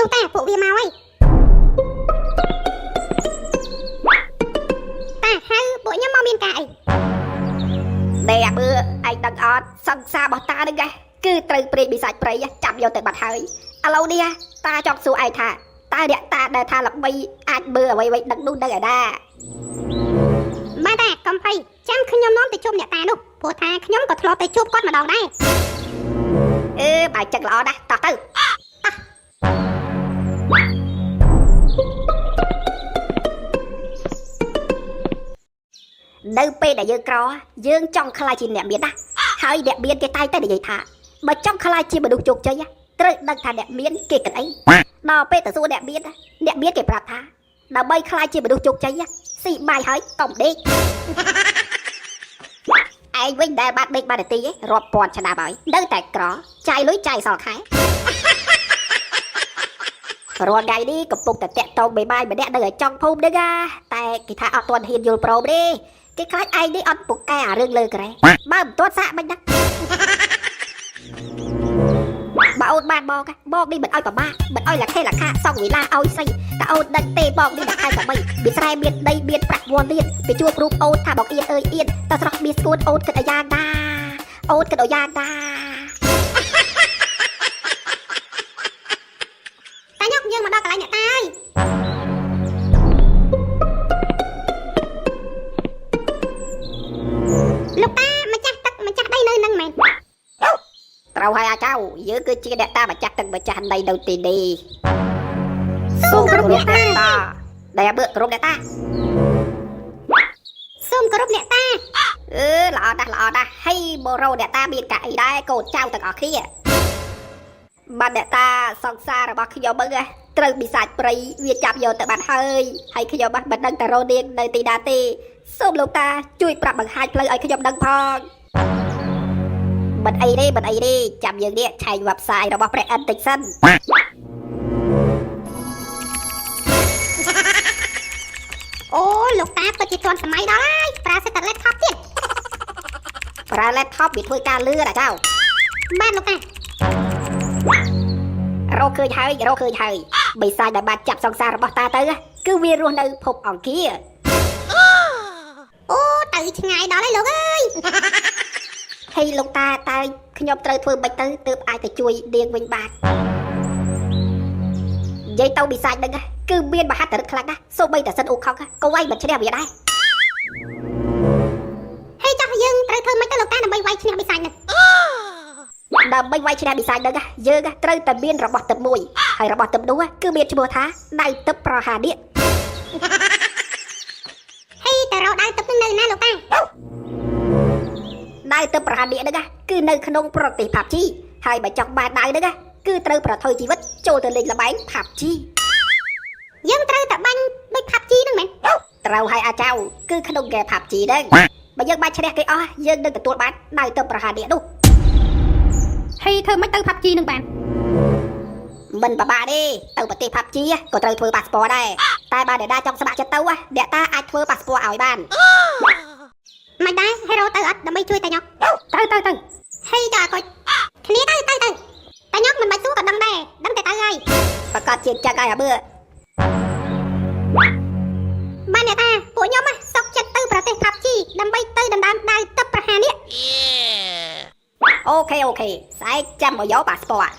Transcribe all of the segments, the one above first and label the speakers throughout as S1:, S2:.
S1: លោកតាពួកវាមកហើយតាហៅពួកខ្ញុំមកមានការអី
S2: ដេអាបឺឯងដឹងអត់សង្សាររបស់តានឹងគឺត្រូវព្រេងបិសាចព្រៃចាប់យកទៅបាត់ហើយឥឡូវនេះតាចង់សួរឯងថាតើអ្នកតាដែលថាល្បីអាចមើលអ្វីៗដឹងនោះនៅឯណា
S1: បាទតាកំភៃចាំខ្ញុំនាំទៅជួបអ្នកតានោះព្រោះថាខ្ញុំក៏ធ្លាប់ទៅជួបគាត់ម្ដងដែរ
S2: បើចឹងល្អណាស់តោះទៅនៅពេលដែលយើងក្រយើងចង់ខ្លាចជាអ្នកមានណាហើយអ្នកមានគេតែងតែនិយាយថាបើចង់ខ្លាចជាមនុស្សជោគជ័យត្រូវដឹងថាអ្នកមានគេគិតអីដល់ពេលទៅសួរអ្នកមានគេប្រាប់ថាដើម្បីខ្លាចជាមនុស្សជោគជ័យស៊ីបាយហើយកុំដេកឯងវិញដែលបានដេកបាននាទីរាប់ពាន់ឆ្នាំហើយនៅតែក្រចាយលុយចាយសល់ខែរាល់ថ្ងៃនេះកំពុងតែតាក់តងបាយម្នាក់នៅឯចុងភូមិនេះតែគេថាអត់ទាន់ហ៊ានយល់ព្រមទេគេខ្លាចឯងនេះអត់ពុកកែអារឿងលើក្រែបើមិនទាន់សាកមិនដឹងបើអូនបានបងនេះមិនអោយប្រមាមិនអោយលាខេលាខាសងវិឡាអោយស្អីតែអូនដឹងទេបងនេះតែខែតែ3មានស្រែមានដីមានប្រាក់វល់លៀនពីជួបគ្រូអូនថាបងអៀនអើយអៀនតែស្រស់មានស្គួតអូនគិតអាយ៉ាងណាអូនគិតអាយ៉ាងណា
S1: តាញ៉ុកយើងមកដល់កន្លែងអ្នកតាហើយលោកតាម្ចាស់ទឹកម្ចាស់ដីនៅនឹងមែន
S2: ត្រូវហើយអាចៅយើងគឺជាអ្នកតាម្ចាស់ទឹកម្ចាស់ដីនៅទីនេះ
S1: សូមគោរពអ្នកតា
S2: ដែលបើគោរពអ្នកតា
S1: សូមគោរពអ្នកតា
S2: ល្អណាស់ហើយបរោអ្នកតាមានកាអីដែរកូនចៅទាំងអស់គ្នាបាទអ្នកតាសង្សាររបស់ខ្ញុំត្រូវបិសាចព្រៃវាចាប់យកទៅបាត់ហើយខ្ញុំមិនដឹងតែរោនាងនៅទីណាទេសូមលោកតាជួយប្រាប់បង្ហាញផ្លូវឲ្យខ្ញុំដឹងផងមិនអីទេចាំយើងនេះឆែក website របស់ព្រះអិនតិចសិន
S1: អូលោកតាពិតជាទាន់សម័យដល់ហើយប្រើសេតតែ laptop ទៀត
S2: ប្រើ laptop វាធ្វើការលឿនចៅ
S1: បាទលោកតា
S2: រកឃើញហើយបិសាចដែលបានចាប់សង្សាររបស់តាទៅគឺវារស់នៅភពអង្គារ
S1: អូទៅឆ្ងាយដល់ហើយលោកអើយ
S2: ហើយលោកតាតើខ្ញុំត្រូវធ្វើម៉េចទៅទើបអាចទៅជួយនាងវិញបាទនិយាយទៅបិសាចហ្នឹងគឺមានមហិទ្ធិឫទ្ធិខ្លាំងណាស់សូម្បីតែសិនអ៊ូខុកក៏វាយមិនឈ្នះវាដែរ
S1: ហើយចុះយើងត្រូវធ្វើម៉េចទៅលោកតាដើម្បីវាយឈ្នះបិសាចហ្នឹង
S2: ដើម្បីវាយឈ្នះបិសាចហ្នឹងយើងត្រូវតែមានរបស់ទឹកមួយហើយរបស់ទឹកនោះគឺមានឈ្មោះថាដៅទឹកប្រហានៈ
S1: ហើយតើរកដៅទឹកនឹងនៅណាលោកតា
S2: ដៅទឹកប្រហានៈហ្នឹងគឺនៅក្នុងប្រទេស PUBG ហើយបើចង់បានដៅហ្នឹងគឺត្រូវប្រថុយជីវិតចូលទៅលេងល្បែង PUBG
S1: យើងត្រូវតែបាញ់ដូច PUBG ហ្នឹងមែន
S2: ត្រូវហើយអាចៅគឺក្នុងហ្គេម PUBG ហ្នឹងបើយើងបានឈ្នះគេអស់យើងនឹងទទួលបានដៅទឹកប្រហានៈនោះ
S1: ហើយធ្វើមិនទៅ PUBG នឹងបាន
S2: មិនពិបាកទេទៅប្រទេស PUBG ក៏ត្រូវធ្វើប៉ាសពតដែរតែបើអ្នកណាចង់ស្ម័គ្រចិត្តទៅអ្នកតាអាចធ្វើប៉ាសពតឲ្យបាន
S1: មិនដែរហេរ៉ូទៅអត់ដើម្បីជួយតាញ៉ុកទៅហើយចុះអកុចគ្នាទៅតាញ៉ុកមិនបាច់សួរក៏ដឹងដែរដឹងតែទៅហើយ
S2: ប្រកាសជាចឹងហើយអាបឺ
S1: បានអ្នកតាពួកខ្ញុំសុកចិត្តទៅប្រទេស PUBG ដើម្បីទៅដណ្ដើមដៅទឹកប្រហានៈ
S2: អូខេស្អែកចាំមកយកប៉ាសពត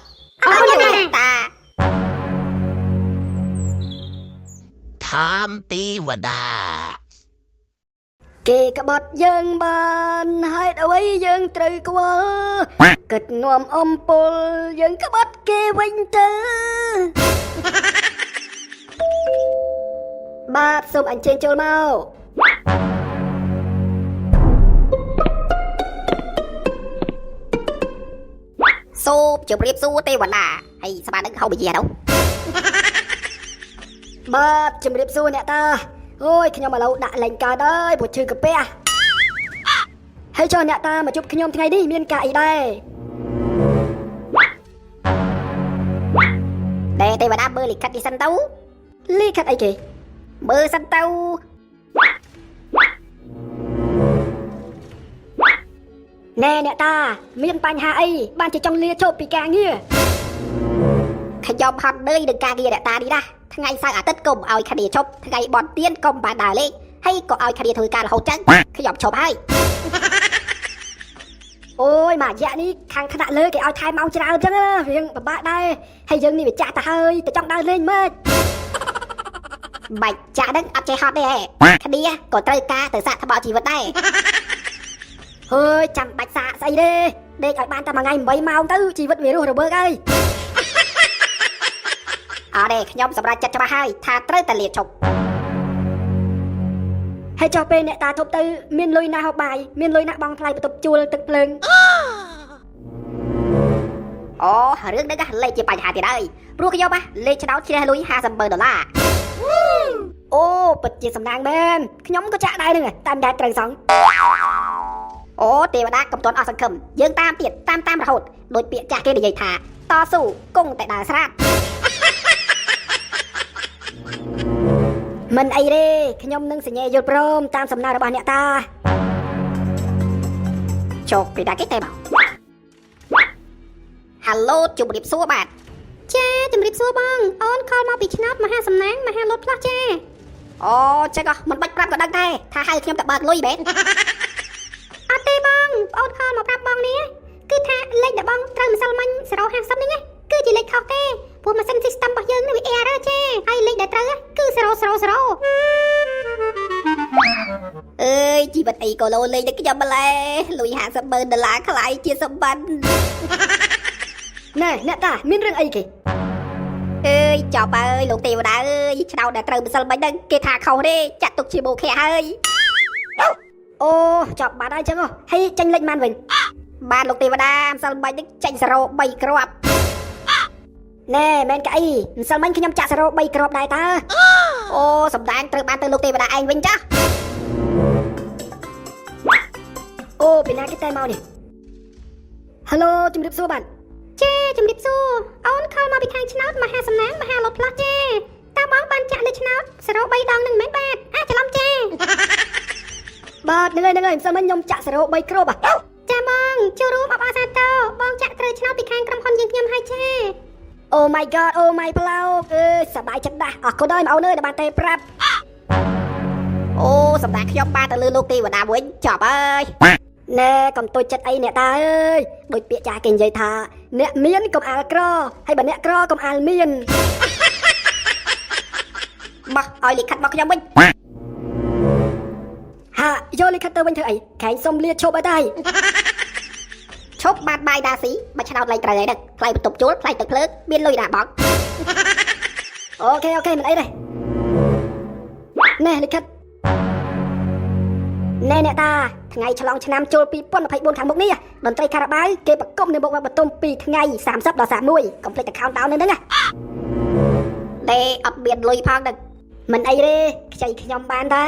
S1: អរគុណអ្នកតា
S3: ធម្មទេវតា
S2: គេក្បត់យើងបានហេតុអ្វីយើងត្រូវខ្វល់គិតងំអំពលយើងក្បត់គេវិញទៅបាទសូមអញ្ជើញចូលមកសូមជម្រាបសួរទេវតាហើយស្មាននឹងហៅបជាទៅបាទជម្រាបសួរអ្នកតាអូយខ្ញុំឥឡូវដាក់លេងកើតហើយព្រោះឈឺកាពះហើយចុះអ្នកតាមកជួបខ្ញុំថ្ងៃនេះមានការអីដែរទេវតាមើលលិខិតនេះសិនទៅលិខិតអីគេមើលសិនទៅណែអ្នកតាមានបញ្ហាអីបានជាចង់លាឈប់ពីការងារ ខ្ញុំហត់នឿយនឹងការងារអ្នកតានេះណាថ្ងៃសៅរ៍អាទិត្យកុំឲ្យគ្នាឈប់ថ្ងៃបន់ទៀនកុំបានដើរលេងហើយក៏ឲ្យគ្នាធ្វើការរហូតចឹងខ្ញុំឈប់ហើយអូយមករយៈនេះខាងថ្នាក់លើគេឲ្យថែមម៉ោងច្រើនចឹងរៀងពិបាកដែរហើយយើងនេះវាចាស់ទៅហើយទៅចង់ដើរលេងមើលបាច់ចាស់ហ្នឹងអត់ចេះហត់ទេគ្នាក៏ត្រូវការទៅសាកថ្មជីវិតដែរហើយចាំបាច់សាកស្អីទេដេកឲ្យបានតែមួយថ្ងៃ8ម៉ោងទៅជីវិតវារស់រវើកហើយអត់ទេខ្ញុំសម្រេចចិត្តច្បាស់ហើយថាត្រូវតែលាឈប់ហើយចុះពេលអ្នកតាធប់ទៅមានលុយណាហូបបាយមានលុយណាបង់ថ្លៃបន្ទប់ជួលទឹកភ្លើងអូរឿងនេះលេខជាបញ្ហាទៀតហើយព្រោះខ្ញុំលេខឆ្នោតជ្រះលុយ$50,000អូពិតជាសំណាងមែនខ្ញុំក៏ចាក់ដែរនឹងតាមតែត្រូវសងអូទេវតាកំទាន់អស់សង្ឃឹមយើងតាមទៀតតាមរហូតដោយពាក្យចាស់គេនិយាយថាតស៊ូគង់តែដើរស្រាតមិនអីទេខ្ញុំនឹងសញ្ញាយល់ព្រមតាមសំណើរបស់អ្នកតាជោគពីដាគេទេមកហាឡូជម្រាបសួរបាទ
S1: ចាជម្រាបសួរបងអូនខលមកពីឆ្នោតមហាសំណាងមហាលុតផ្លាស់ចា
S2: អូចឹងមិនបាច់ប្រាប់ក៏ដឹងដែរថាហៅខ្ញុំទៅបើកលុយមែន
S1: អត់ទេបងអូនខលមកប្រាប់បងនេះគឺថាលេខដែលបងត្រូវម្សិលមិញ050នេះគឺជាលេខខុសទេព្រោះម៉ាស៊ីន system របស់យើងនេះវា error ចាហើយលេខដែលត្រូវគឺ000
S2: អើយជីវិតអីក៏លោលេងតែខ្ញុំម្លេះលុយ$50,000ខ្លាយជាសម្បត្តិណែអ្នកតាមានរឿងអីគេអើយចប់ហើយលោកទេវតាអើយឆ្នោតដែលត្រូវម្សិលមិញហ្នឹងគេថាខុសទេចាត់ទុកជាបូខែហើយអូចប់បាត់ហើយចឹងហើយចាញ់លេខម៉ានវិញបានលោកទេវតាម្សិលមិញហ្នឹងចាញ់0 3គ្រាប់ណែមែនកៅអីម្សិលមិញខ្ញុំចាក់0 3គ្រាប់ដែរតើអូសម្ដែងត្រូវបានទៅលោកទេវតាឯងវិញចាអូពីណាគេតែមកនេះហៅឡូជំរាបសួរបាទ
S1: ចាជំរាបសួរអូនខលមកពីខាងឆ្នោតមហាសំណាងមហាលុតផ្លាស់ចាតើបងបានចាក់លេខឆ្នោត0 3ដងនឹងមិនមែនបាទច្រឡំចា
S2: បាទនឹងហើយម្សិលមិញខ្ញុំចាក់0 3គ្រាប់
S1: ចាបងចូលរួមអបអរសាទរបងចាក់ត្រូវឆ្នោតពីខាងក្រុមហ៊ុនយើងខ្ញុំហើយចា
S2: អូ my god អូ my ផ្លោកសប្បាយចិត្តណាស់អរគុណហើយមកអូនអើយដែលបានទេប្រាប់អូសម្រាប់ខ្ញុំបានទៅលើលោកទេវតាវិញចប់ហើយណែកុំទុយចិត្តអីអ្នកតាអើយដូចពាក្យចាស់គេនិយាយថាអ្នកមានកុំអាលក្រហើយបើអ្នកក្រកុំអាលមានបោះឲ្យលិខិតរបស់ខ្ញុំវិញហាយកលិខិតទៅវិញធ្វើអីខែងសុំលាឈប់ឲ្យតែឈប់បានបាយដាស៊ីបើឆ្នោតលេខត្រូវហើយថ្លៃបន្ទប់ជួលថ្លៃទឹកភ្លើងមានលុយណាបងអូខេមិនអីទេណែលិខិតណែអ្នកតាថ្ងៃឆ្លងឆ្នាំចូល2024ខាងមុខនេះតន្ត្រីខារ៉ាបាវគេប្រគំនៅមុខវត្តបតុមពីថ្ងៃ30ដល់31កុំភ្លេចទៅ countdown នៅហ្នឹងទេអត់មានលុយផងហ្នឹងមិនអីទេខ្ចីខ្ញុំបានតា